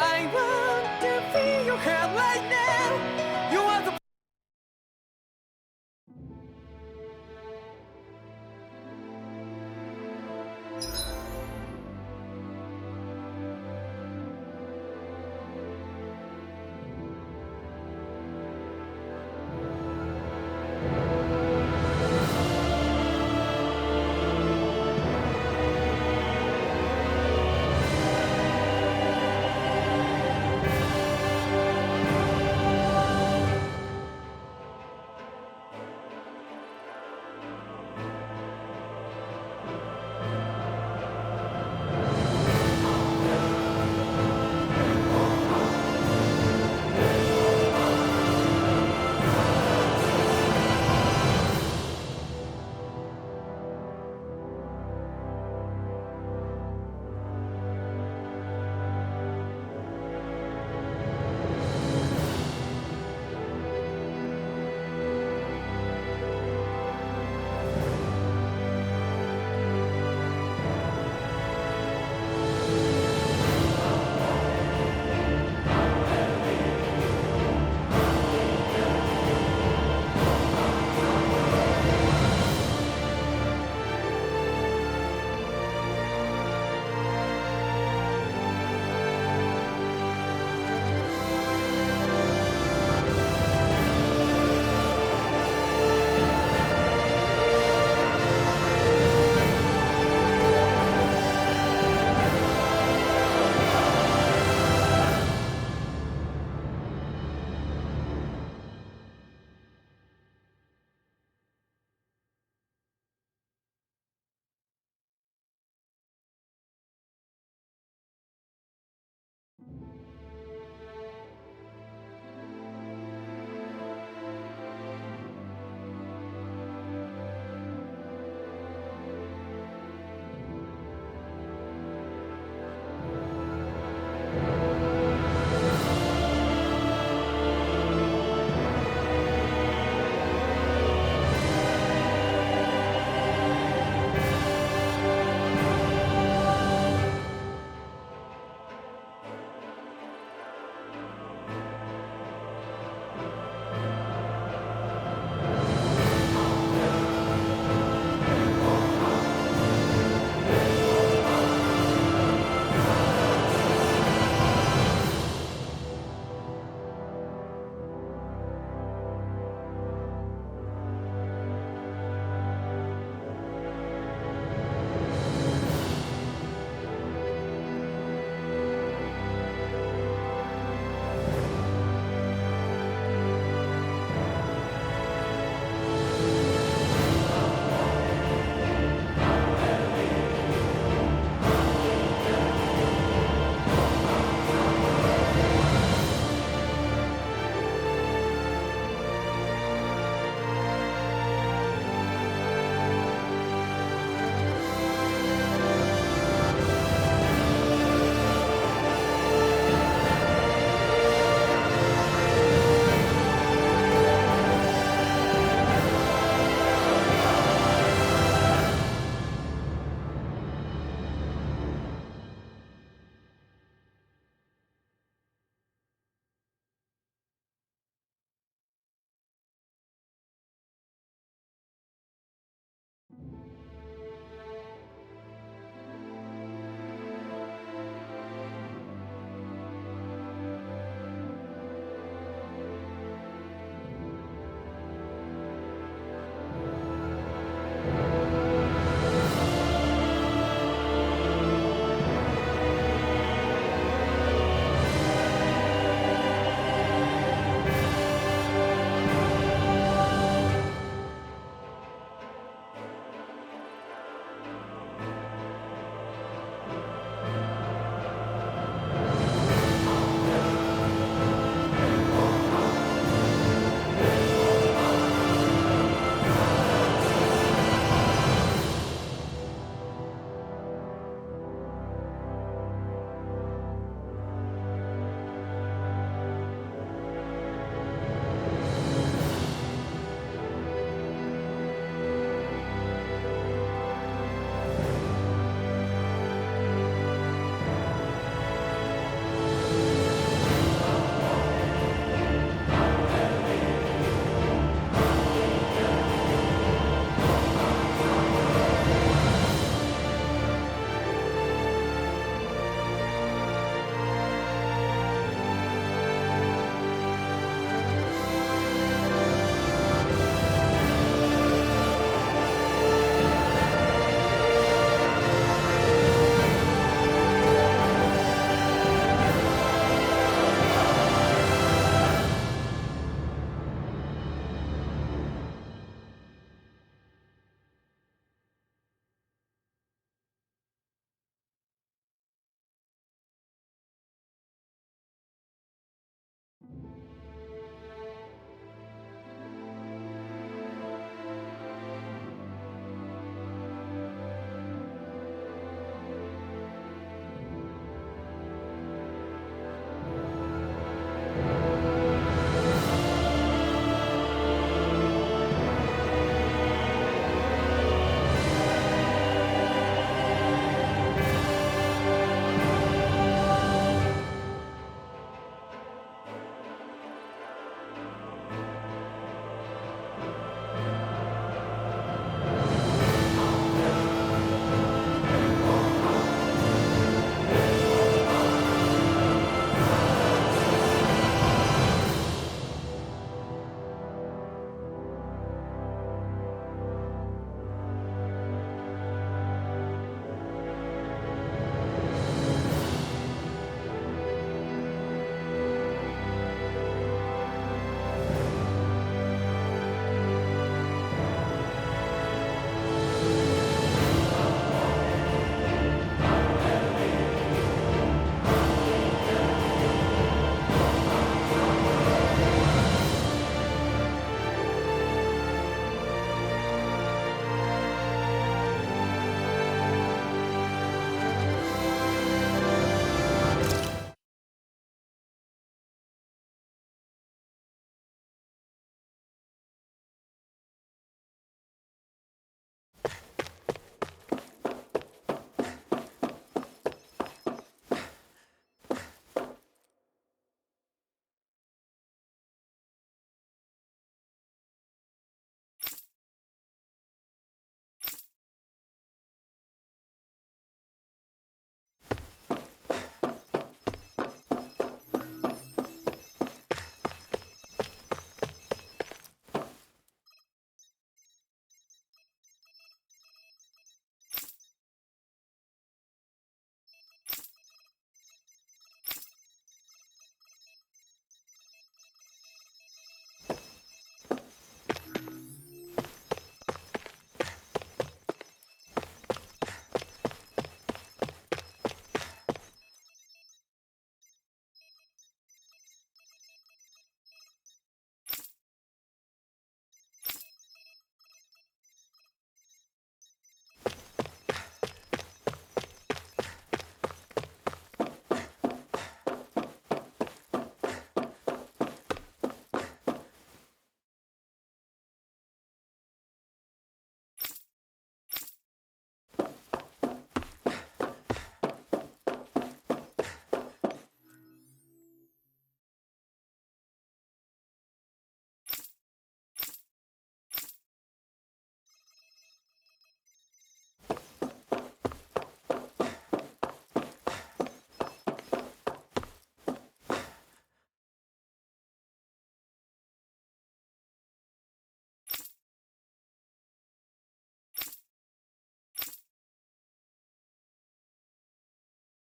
I want to feel your head right now. You are the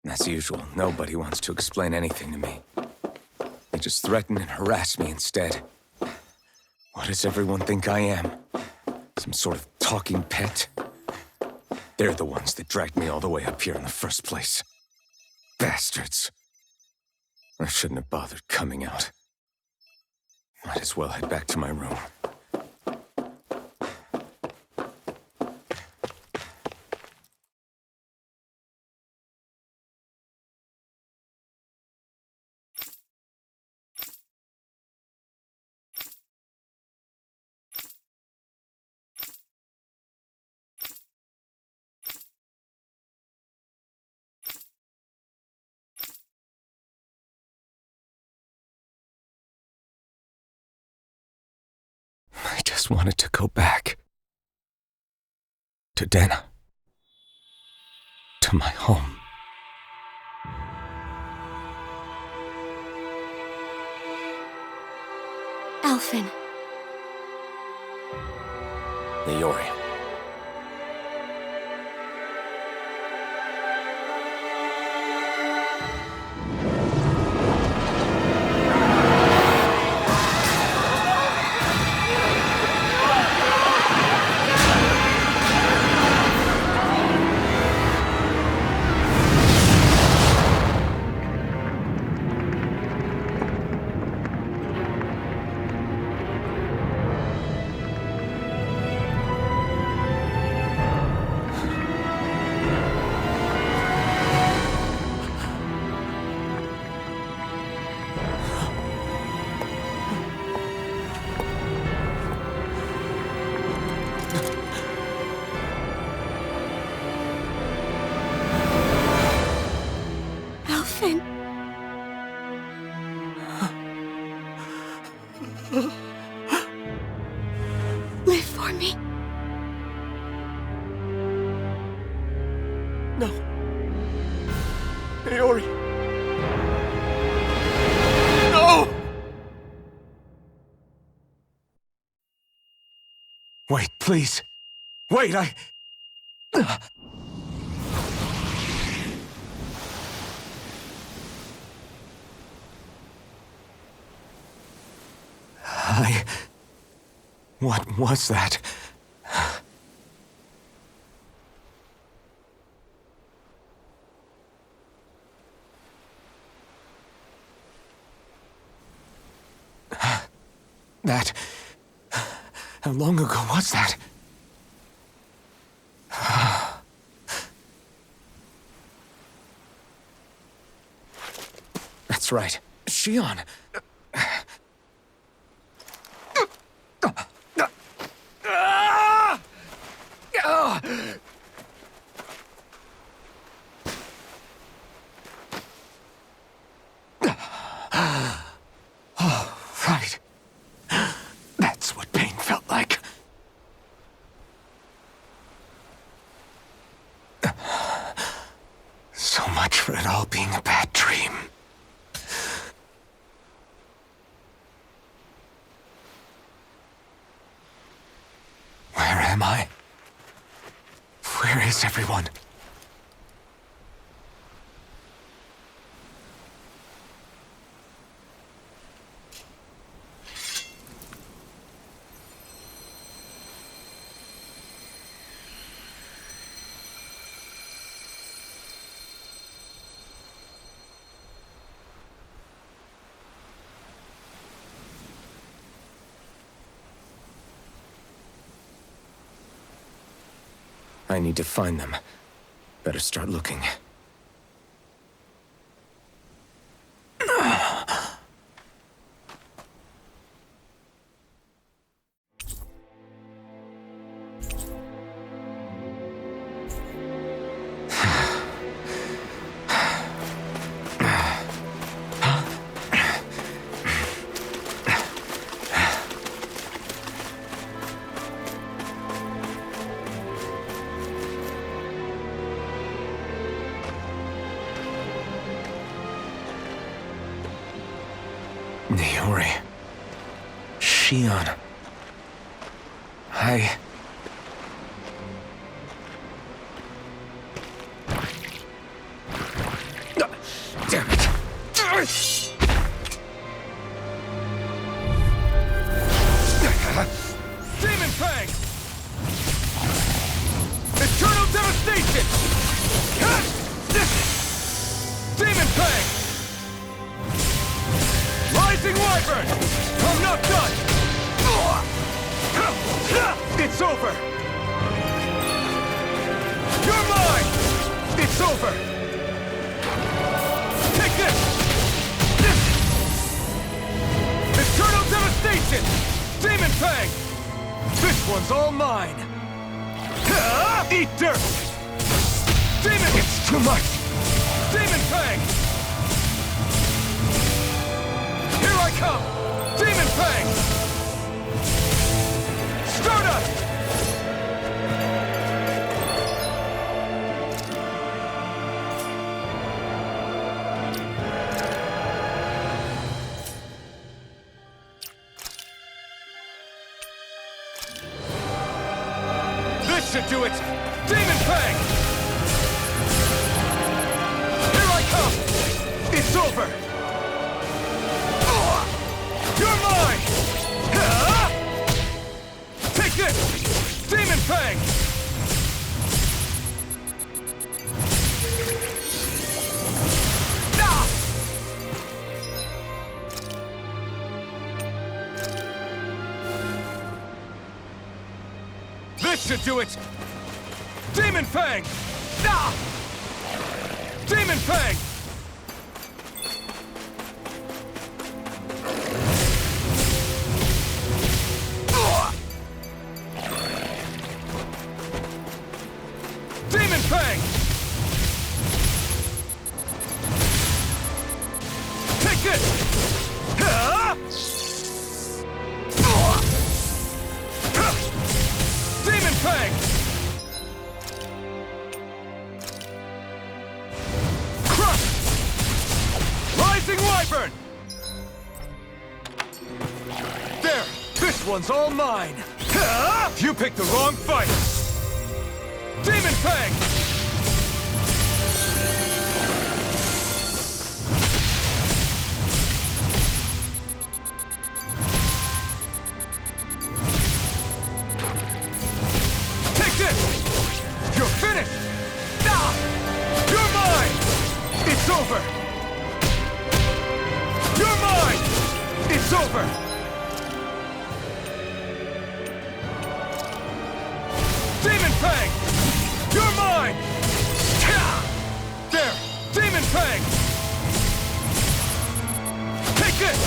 As usual, nobody wants to explain anything to me. They just threaten and harass me instead. What does everyone think I am? Some sort of talking pet? They're the ones that dragged me all the way up here in the first place. Bastards. I shouldn't have bothered coming out. Might as well head back to my room. I just wanted to go back. To Dana. To my home. Alphen. Leori. Alphen. Live for me. No. Leori. No! Wait, please. Wait, I... What was that? That... How long ago was that? That's right. Shion. Right. That's what pain felt like. So much for it all being a bad dream. Where am I? Where is everyone? I need to find them. Better start looking. Leori. Shion. one's all mine! Eat dirt! Demon! It's too much! Demon Fang! Here I come! Demon Fang! Stardust! This should do it! Demon Fang! Here I come! It's over! You're mine! Take this! Demon Fang! This should do it! Demon Fang! Ah! Demon Fang! Demon Fang! Take this! Demon Fang! Crush! Rising Wyvern! There! This one's all mine! You picked the wrong fight! Demon Fang! Take this! You're finished! Ah! You're mine! It's over! You're mine! It's over! Demon Fang! You're mine! There! Demon Fang! Take this!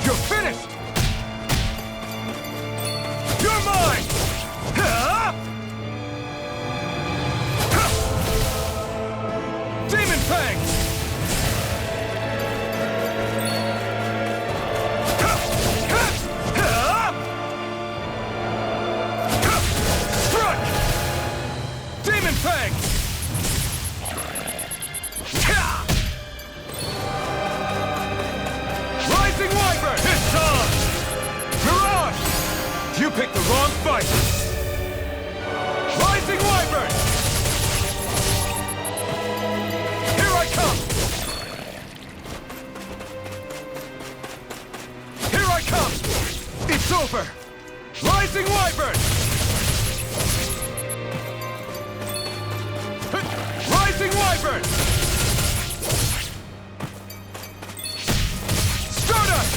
You're finished! You're mine! Demon Fang! Strike! Demon Fang! Rising Wyvern! It's on! Mirage! You picked the wrong fight! Rising Wyvern! Here I come! Here I come! It's over! Rising Wyvern! Rising Wyvern! Stardust!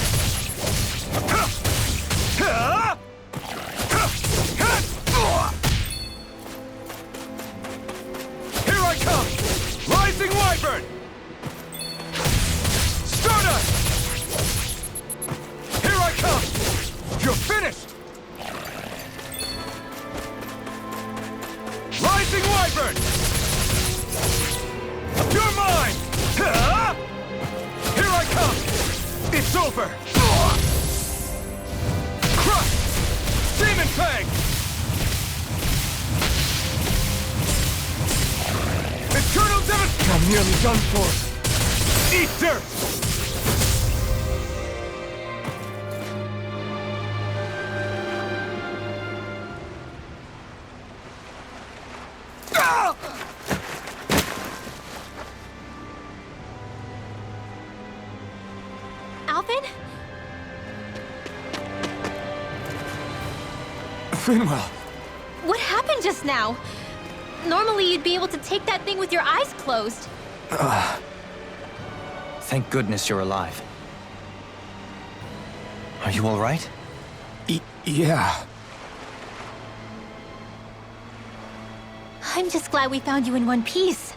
Here I come! Rising Wyvern! Stardust! Here I come! You're finished! Rising Wyvern! You're mine! Here I come! It's over! Crush! Demon Fang! Eternal Devastation! I'm nearly done for! Eat dirt! Alvin? Finwell! What happened just now? Normally you'd be able to take that thing with your eyes closed. Thank goodness you're alive. Are you all right? Yeah. I'm just glad we found you in one piece.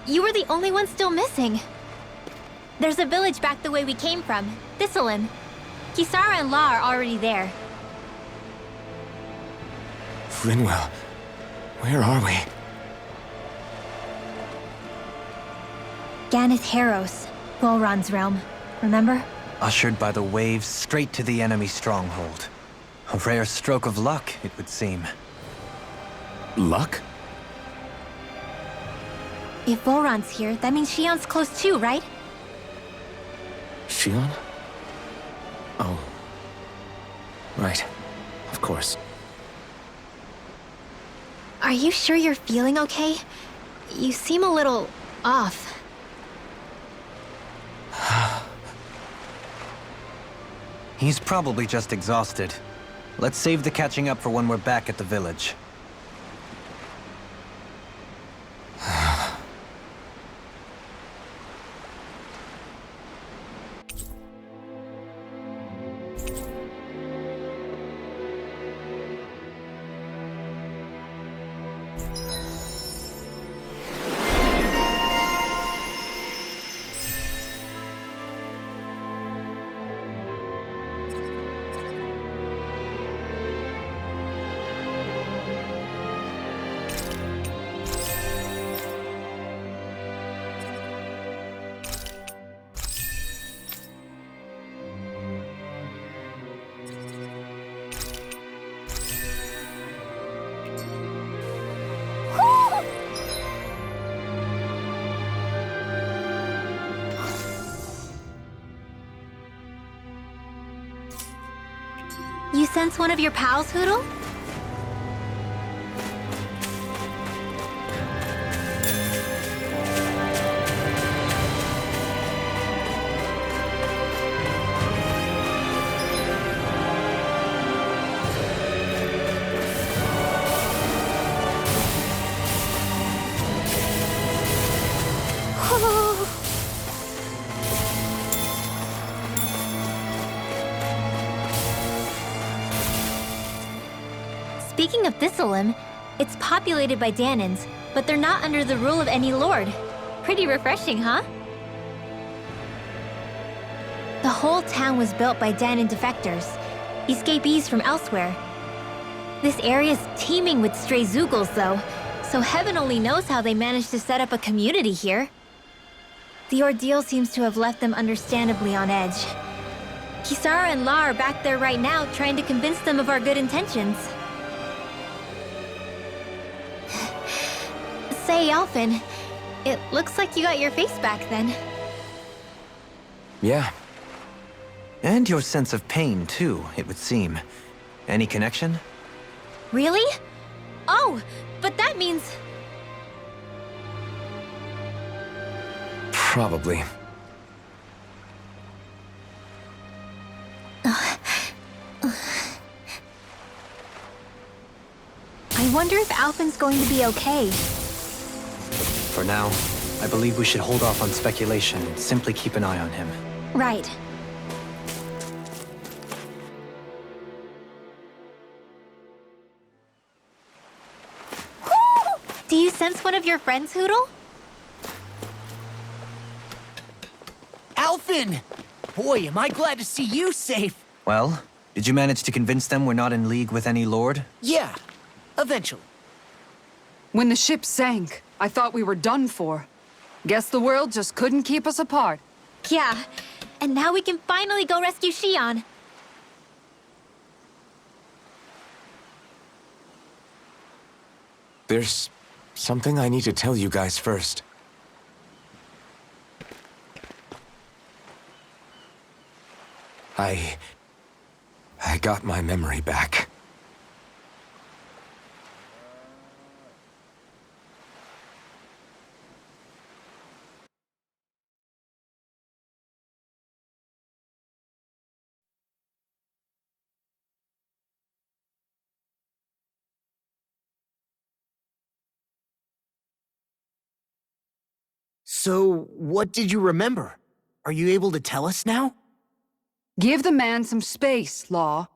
You were the only one still missing. There's a village back the way we came from, Thistlein. Kisara and La are already there. Grinwell, where are we? Ganeth Haros, Volron's realm. Remember? Ushered by the waves straight to the enemy stronghold. A rare stroke of luck, it would seem. Luck? If Volron's here, that means Shion's close too, right? Shion? Oh. Right. Of course. Are you sure you're feeling okay? You seem a little off. He's probably just exhausted. Let's save the catching up for when we're back at the village. You sense one of your pals, Hootle? Speaking of Thistleum, it's populated by Dahnans, but they're not under the rule of any lord. Pretty refreshing, huh? The whole town was built by Dahnan defectors, escapees from elsewhere. This area's teeming with stray Zeugles, though, so heaven only knows how they managed to set up a community here. The ordeal seems to have left them understandably on edge. Kisara and La are back there right now trying to convince them of our good intentions. Say, Alphen, it looks like you got your face back then. Yeah. And your sense of pain, too, it would seem. Any connection? Really? Oh, but that means... Probably. I wonder if Alphen's going to be okay. For now, I believe we should hold off on speculation and simply keep an eye on him. Right. Do you sense one of your friends, Hootle? Alphen! Boy, am I glad to see you safe. Well, did you manage to convince them we're not in league with any lord? Yeah, eventually. When the ship sank, I thought we were done for. Guess the world just couldn't keep us apart. Yeah, and now we can finally go rescue Shion. There's something I need to tell you guys first. I got my memory back. So, what did you remember? Are you able to tell us now? Give the man some space, Law.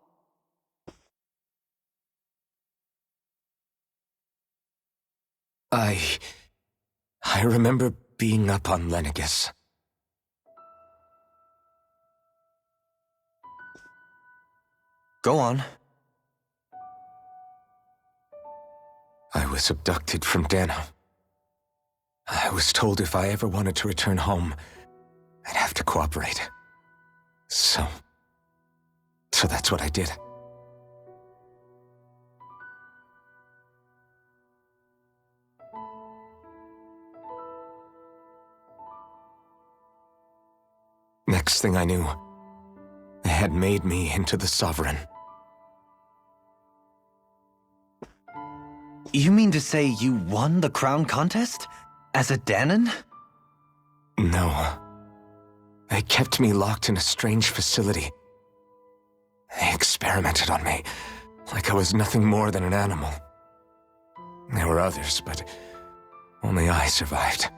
I remember being up on Lenegis. Go on. I was abducted from Dano. I was told if I ever wanted to return home, I'd have to cooperate. So that's what I did. Next thing I knew, they had made me into the Sovereign. You mean to say you won the crown contest? As a Dahnan? No. They kept me locked in a strange facility. They experimented on me, like I was nothing more than an animal. There were others, but only I survived.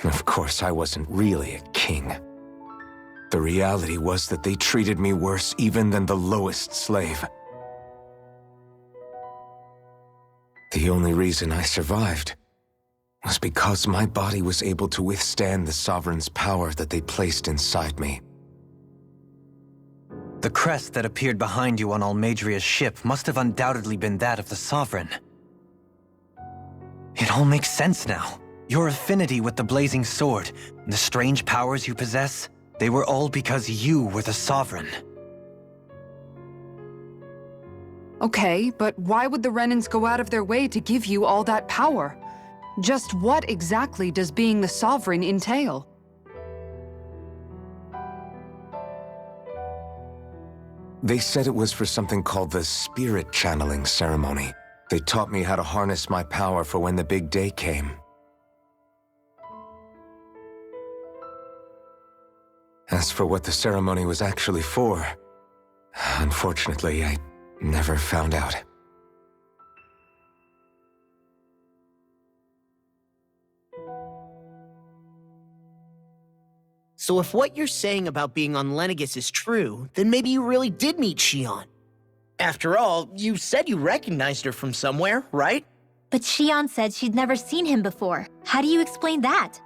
Of course, I wasn't really a king. The reality was that they treated me worse even than the lowest slave. The only reason I survived was because my body was able to withstand the Sovereign's power that they placed inside me. The crest that appeared behind you on Almadria's ship must have undoubtedly been that of the Sovereign. It all makes sense now. Your affinity with the Blazing Sword, the strange powers you possess, they were all because you were the Sovereign. Okay, but why would the Renans go out of their way to give you all that power? Just what exactly does being the Sovereign entail? They said it was for something called the Spirit Channeling Ceremony. They taught me how to harness my power for when the big day came. As for what the ceremony was actually for, unfortunately, I never found out. So if what you're saying about being on Lenegis is true, then maybe you really did meet Xion. After all, you said you recognized her from somewhere, right? But Xion said she'd never seen him before. How do you explain that?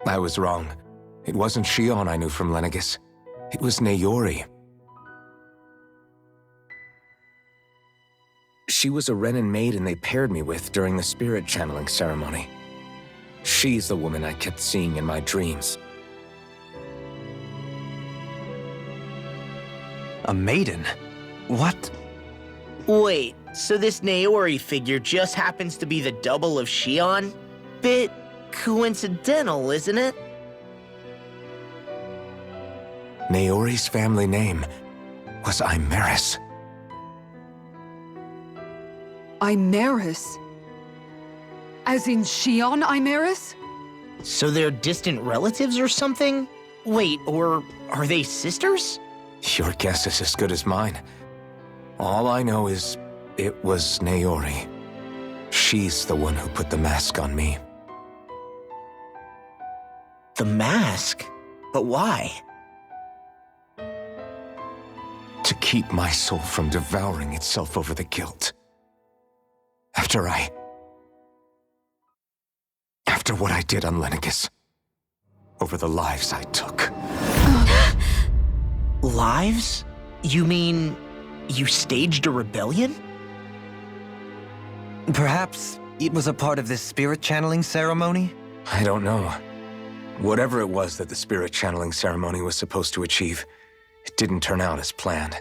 I was wrong. It wasn't Xion I knew from Lenegis. It was Naori. She was a Renan maiden they paired me with during the spirit channeling ceremony. She's the woman I kept seeing in my dreams. A maiden? What? Wait, so this Naori figure just happens to be the double of Xion? Bit coincidental, isn't it? Naori's family name was Imeris. Imeris? As in Xion Imeris? So they're distant relatives or something? Wait, or are they sisters? Your guess is as good as mine. All I know is it was Naori. She's the one who put the mask on me. The mask? But why? To keep my soul from devouring itself over the guilt. After what I did on Lenegis. Over the lives I took. Lives? You mean you staged a rebellion? Perhaps it was a part of this spirit channeling ceremony? I don't know. Whatever it was that the spirit channeling ceremony was supposed to achieve, it didn't turn out as planned.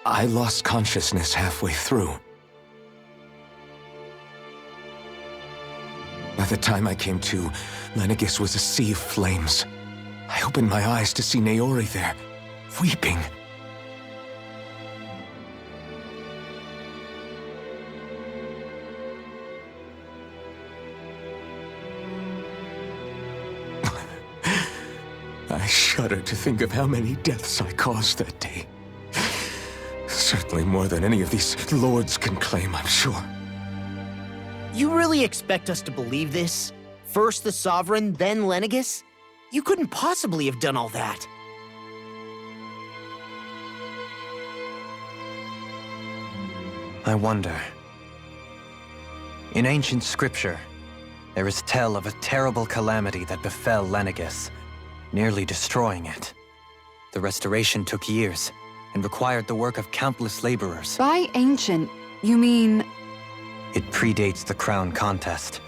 I lost consciousness halfway through. By the time I came to, Lenegis was a sea of flames. I opened my eyes to see Naori there, weeping. I shudder to think of how many deaths I caused that day. Certainly more than any of these lords can claim, I'm sure. You really expect us to believe this? First the Sovereign, then Lenegis? You couldn't possibly have done all that. I wonder. In ancient scripture, There is tell of a terrible calamity that befell Lenegis, nearly destroying it. The restoration took years, and required the work of countless laborers. By ancient, you mean... It predates the crown contest,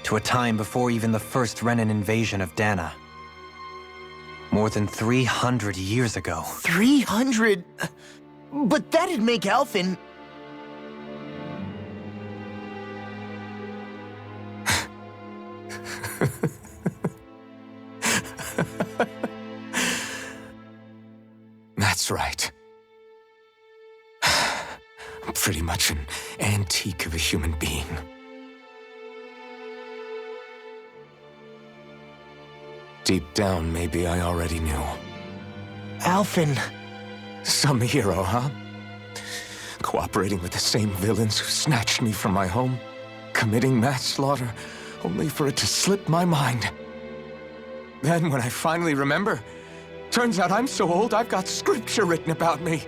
to a time before even the first Renan invasion of Dana. More than 300 years ago. 300? But that'd make Alphen... That's right. I'm pretty much an antique of a human being. Deep down, maybe I already knew. Alphen... Some hero, huh? Cooperating with the same villains who snatched me from my home, committing mass slaughter, only for it to slip my mind. Then, when I finally remember, turns out I'm so old I've got scripture written about me.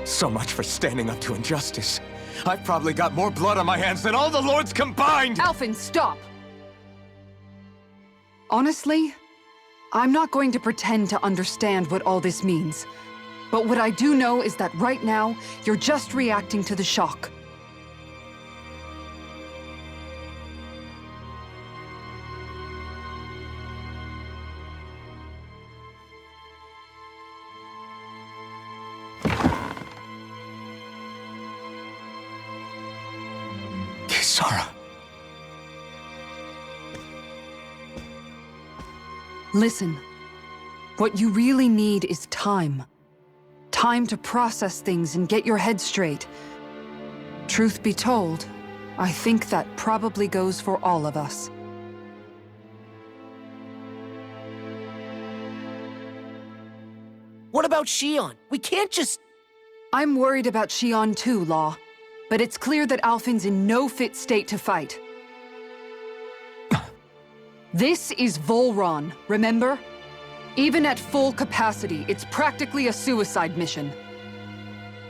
So much for standing up to injustice. I've probably got more blood on my hands than all the lords combined! Alphen, stop! Honestly, I'm not going to pretend to understand what all this means. But what I do know is that right now, you're just reacting to the shock. Kisara. Listen, what you really need is time. Time to process things and get your head straight. Truth be told, I think that probably goes for all of us. What about Shion? We can't just... I'm worried about Shion too, Law. But it's clear that Alphen's in no fit state to fight. This is Volron, remember? Even at full capacity, it's practically a suicide mission.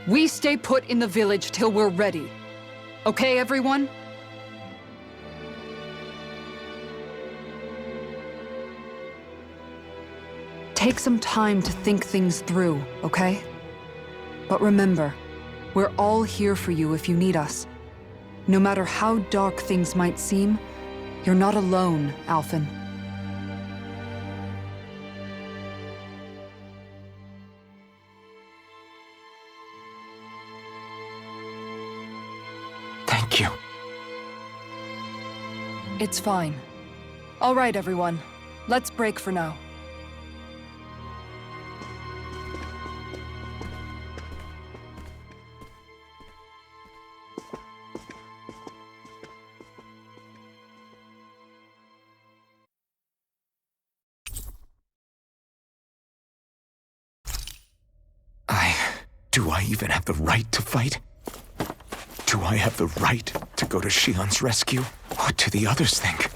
We stay put in the village till we're ready. Okay, everyone? Take some time to think things through, okay? But remember, we're all here for you if you need us. No matter how dark things might seem, you're not alone, Alphen. Thank you. It's fine. All right, everyone. Let's break for now. Do I even have the right to fight? Do I have the right to go to Shion's rescue? What do the others think?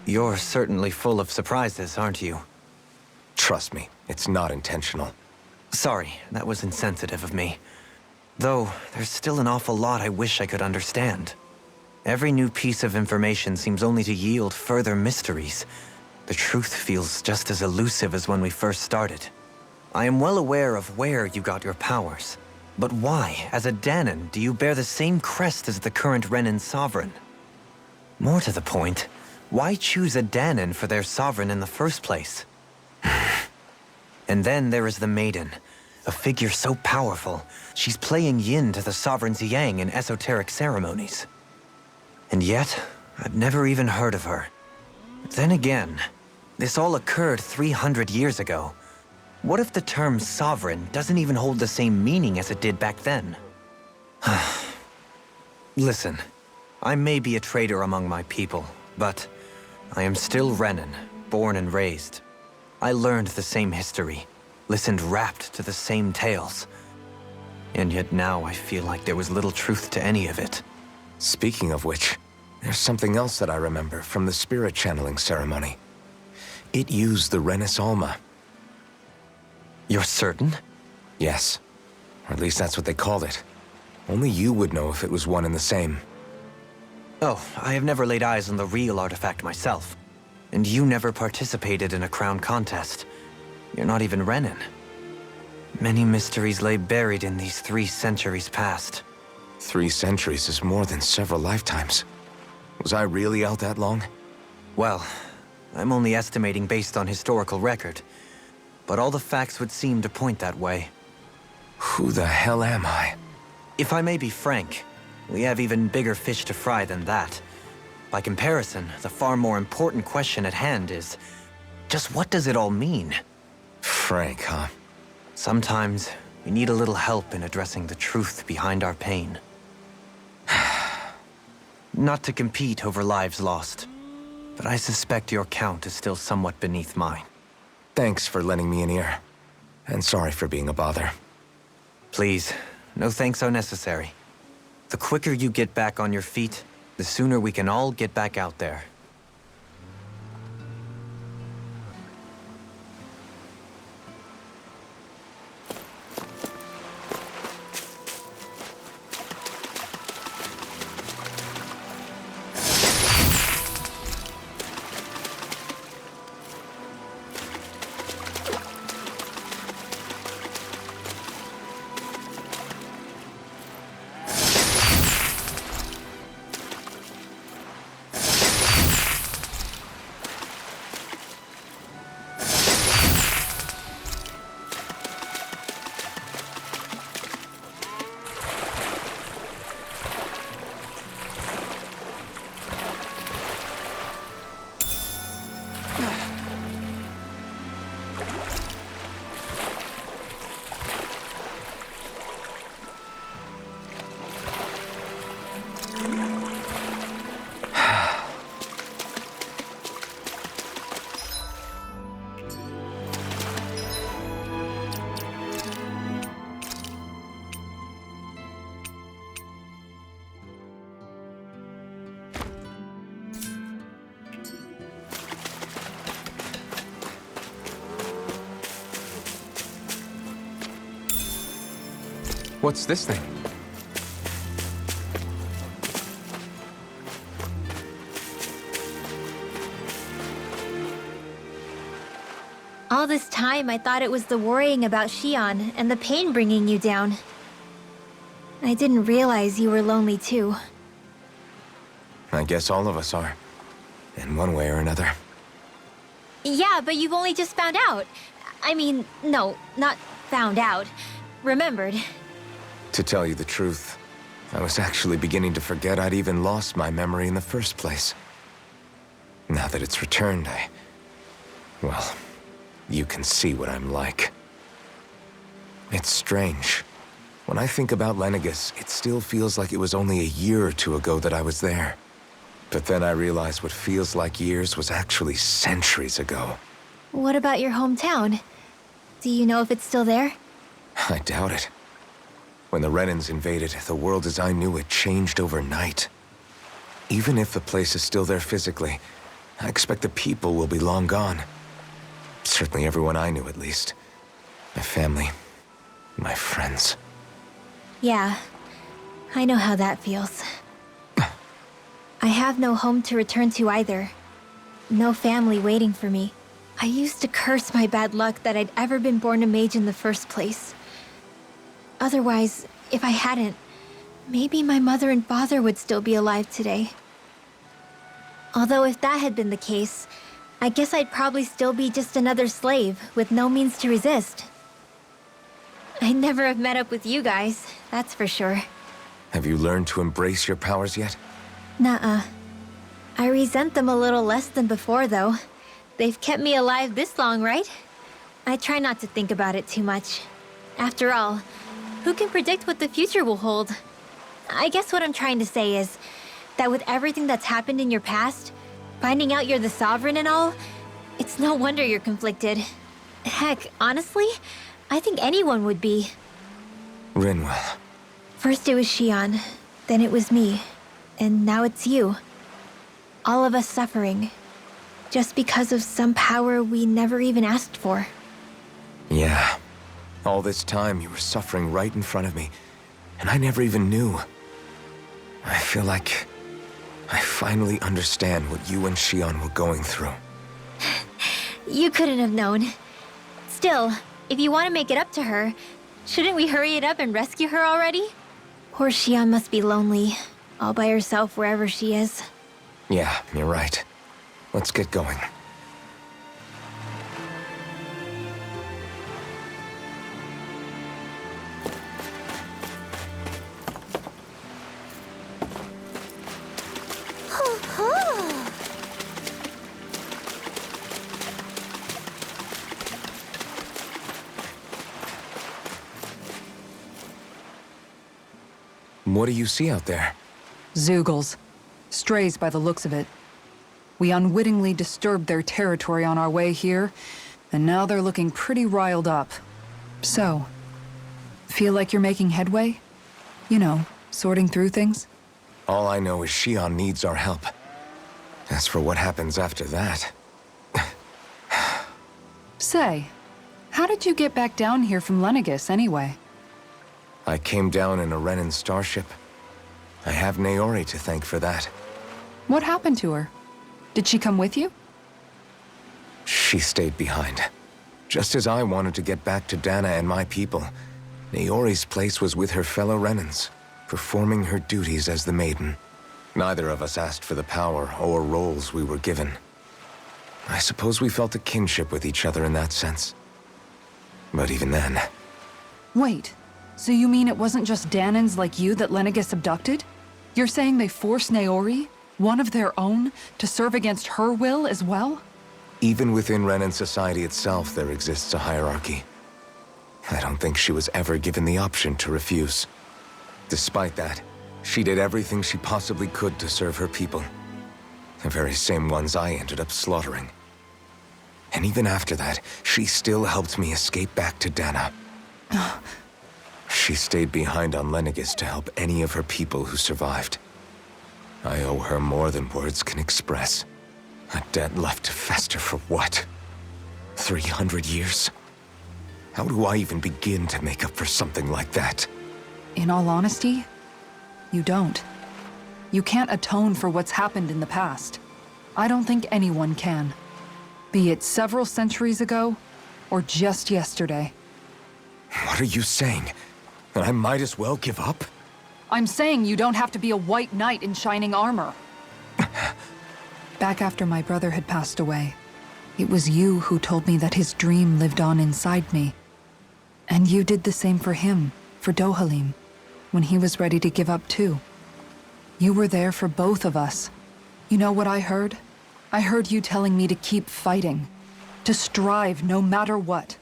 You're certainly full of surprises, aren't you? Trust me, it's not intentional. Sorry, that was insensitive of me. Though, there's still an awful lot I wish I could understand. Every new piece of information seems only to yield further mysteries. The truth feels just as elusive as when we first started. I am well aware of where you got your powers. But why, as a Danan, do you bear the same crest as the current Renan sovereign? More to the point, why choose a Danan for their sovereign in the first place? And then there is the Maiden, a figure so powerful, she's playing yin to the sovereign's yang in esoteric ceremonies. And yet, I've never even heard of her. Then again, this all occurred 300 years ago. What if the term sovereign doesn't even hold the same meaning as it did back then? Listen, I may be a traitor among my people, but I am still Renan, born and raised. I learned the same history, listened rapt to the same tales. And yet now I feel like there was little truth to any of it. Speaking of which, there's something else that I remember from the spirit channeling ceremony. It used the Renis Alma. You're certain? Yes. Or at least that's what they called it. Only you would know if it was one and the same. Oh, I have never laid eyes on the real artifact myself. And you never participated in a crown contest. You're not even Renin. Many mysteries lay buried in these 3 centuries past. 3 centuries is more than several lifetimes. Was I really out that long? Well, I'm only estimating based on historical record. But all the facts would seem to point that way. Who the hell am I? If I may be frank, we have even bigger fish to fry than that. By comparison, the far more important question at hand is, just what does it all mean? Frank, huh? Sometimes, we need a little help in addressing the truth behind our pain. Not to compete over lives lost, but I suspect your count is still somewhat beneath mine. Thanks for lending me an ear. And sorry for being a bother. Please, no thanks are necessary. The quicker you get back on your feet, the sooner we can all get back out there. What's this thing? All this time, I thought it was the worrying about Xion and the pain bringing you down. I didn't realize you were lonely too. I guess all of us are. In one way or another. Yeah, but you've only just found out. I mean, no, not found out. Remembered. To tell you the truth, I was actually beginning to forget I'd even lost my memory in the first place. Now that it's returned, well, you can see what I'm like. It's strange. When I think about Lenegis, it still feels like it was only a year or 2 ago that I was there. But then I realized what feels like years was actually centuries ago. What about your hometown? Do you know if it's still there? I doubt it. When the Renins invaded, the world as I knew it changed overnight. Even if the place is still there physically, I expect the people will be long gone. Certainly everyone I knew, at least. My family, my friends. Yeah, I know how that feels. I have no home to return to either. No family waiting for me. I used to curse my bad luck that I'd ever been born a mage in the first place. Otherwise, if I hadn't, maybe my mother and father would still be alive today. Although if that had been the case, I guess I'd probably still be just another slave with no means to resist. I'd never have met up with you guys, that's for sure. Have you learned to embrace your powers yet? Nuh-uh. I resent them a little less than before, though. They've kept me alive this long, right? I try not to think about it too much. After all, who can predict what the future will hold? I guess what I'm trying to say is that with everything that's happened in your past, finding out you're the Sovereign and all, It's no wonder you're conflicted. Heck, honestly, I think anyone would be. Rinwell. First it was Xion, then it was me, and now it's you. All of us suffering, just because of some power we never even asked for. Yeah. All this time you were suffering right in front of me, and I never even knew. I feel like I finally understand what you and Xion were going through. You couldn't have known. Still, if you want to make it up to her, shouldn't we hurry it up and rescue her already? Poor Xion must be lonely, all by herself wherever she is. Yeah, you're right. Let's get going. What do you see out there? Zeugles. Strays by the looks of it. We unwittingly disturbed their territory on our way here, and now they're looking pretty riled up. So, feel like you're making headway? You know, sorting through things? All I know is Xion needs our help. As for what happens after that... Say, how did you get back down here from Lenegis anyway? I came down in a Renan starship. I have Naori to thank for that. What happened to her? Did she come with you? She stayed behind. Just as I wanted to get back to Dana and my people, Naori's place was with her fellow Renans, performing her duties as the Maiden. Neither of us asked for the power or roles we were given. I suppose we felt a kinship with each other in that sense. But even then... Wait, so you mean it wasn't just Danans like you that Lenegis abducted? You're saying they forced Naori, one of their own, to serve against her will as well? Even within Renan society itself, there exists a hierarchy. I don't think she was ever given the option to refuse. Despite that, she did everything she possibly could to serve her people. The very same ones I ended up slaughtering. And even after that, she still helped me escape back to Dana. She stayed behind on Lenegis to help any of her people who survived. I owe her more than words can express. A debt left to fester for what? 300 years? How do I even begin to make up for something like that? In all honesty, you don't. You can't atone for what's happened in the past. I don't think anyone can. Be it several centuries ago, or just yesterday. What are you saying? That I might as well give up? I'm saying you don't have to be a white knight in shining armor. Back after my brother had passed away, it was you who told me that his dream lived on inside me. And you did the same for him, for Dohalim, when he was ready to give up too. You were there for both of us. You know what I heard? I heard you telling me to keep fighting, to strive no matter what.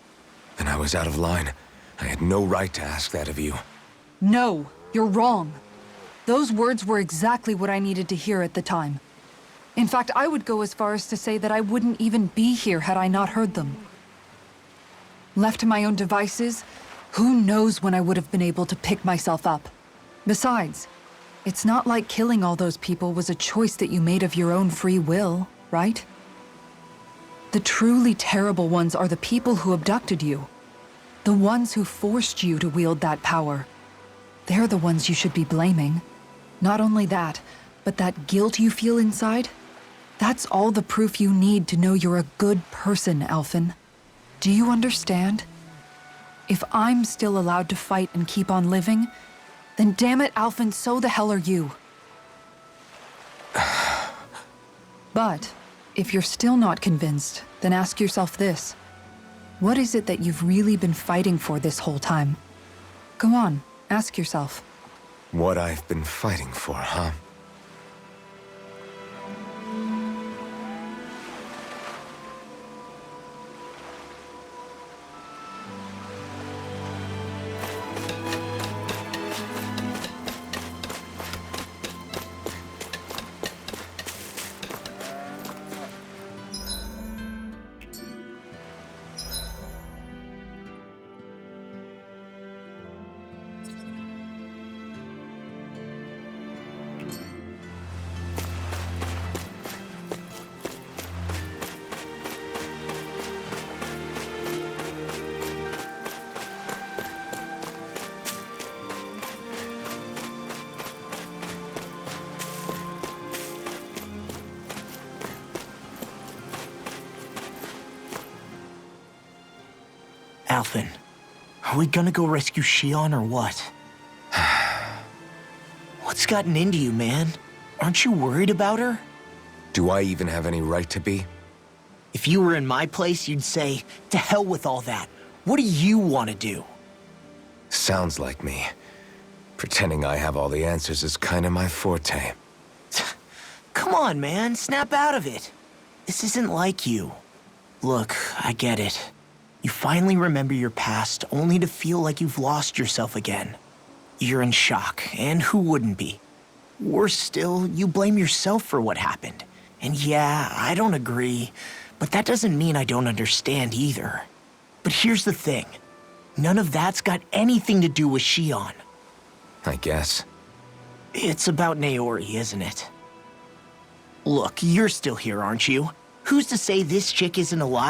Then I was out of line. I had no right to ask that of you. No, you're wrong. Those words were exactly what I needed to hear at the time. In fact, I would go as far as to say that I wouldn't even be here had I not heard them. Left to my own devices, who knows when I would have been able to pick myself up. Besides, it's not like killing all those people was a choice that you made of your own free will, right? The truly terrible ones are the people who abducted you. The ones who forced you to wield that power. They're the ones you should be blaming. Not only that, but that guilt you feel inside, that's all the proof you need to know you're a good person, Alphen. Do you understand? If I'm still allowed to fight and keep on living, then damn it, Alphen, so the hell are you. But if you're still not convinced, then ask yourself this. What is it that you've really been fighting for this whole time? Go on, ask yourself. What I've been fighting for, huh? Alphen, are we gonna go rescue Shion or what? What's gotten into you, man? Aren't you worried about her? Do I even have any right to be? If you were in my place, you'd say, to hell with all that. What do you want to do? Sounds like me. Pretending I have all the answers is kind of my forte. Come on, man, snap out of it. This isn't like you. Look, I get it. You finally remember your past, only to feel like you've lost yourself again. You're in shock, and who wouldn't be? Worse still, you blame yourself for what happened. And yeah, I don't agree, but that doesn't mean I don't understand either. But here's the thing. None of that's got anything to do with Shion. I guess. It's about Naori, isn't it? Look, you're still here, aren't you? Who's to say this chick isn't alive?